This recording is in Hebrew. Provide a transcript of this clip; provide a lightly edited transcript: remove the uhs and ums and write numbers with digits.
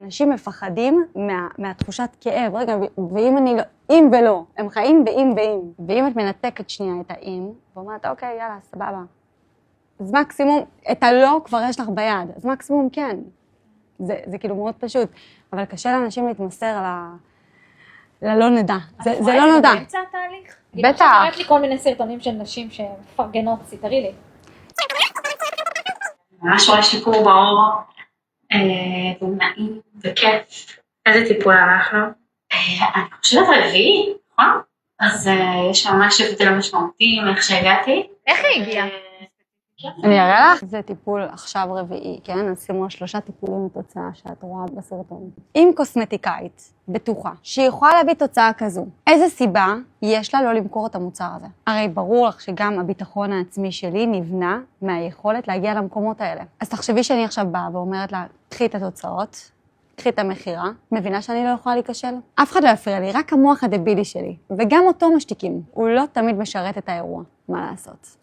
אנשים מפחדים מהתחושת כאב. רגע, ואם אני לא, אם ולא, הם חיים באם ואם. ואם את מנתקת שנייה את האם, ואומרת, אוקיי, יאללה, סבבה. אז מקסימום, את הלא כבר יש לך ביד, אז מקסימום כן. זה כאילו מאוד פשוט. אבל קשה לאנשים להתמסר ללא נדע. זה לא נודע. באמצע התהליך? בטח. ראית לי כל מיני סרטונים של נשים שמפרגנות, תראי לי. ממש רואה שיפור בעור, ונעים וכיף. איזה טיפול הלך לו? אני חושבת רביעי, נכון? אז יש ממש הבדל משמעותי מאיך שהגעתי. איך היא הגיעה? אני אראה לך, זה טיפול עכשיו רביעי, כן? אז שימו 3 טיפולים לתוצאה שאת רואה בסרטון. אם קוסמטיקאית בטוחה שהיא יכולה להביא תוצאה כזו, איזה סיבה יש לה לא למכור את המוצר הזה? הרי ברור לך שגם הביטחון העצמי שלי נבנה מהיכולת להגיע למקומות האלה. אז תחשבי שאני עכשיו באה ואומרת לה, קחי את התוצאות, קחי את המחירה, מבינה שאני לא יכולה להיכשל? אף אחד לא יפריע לי, רק המוח הדבילי שלי. וגם אותו משתיקים, הוא לא תמיד משרת את האירוע. מה לעשות?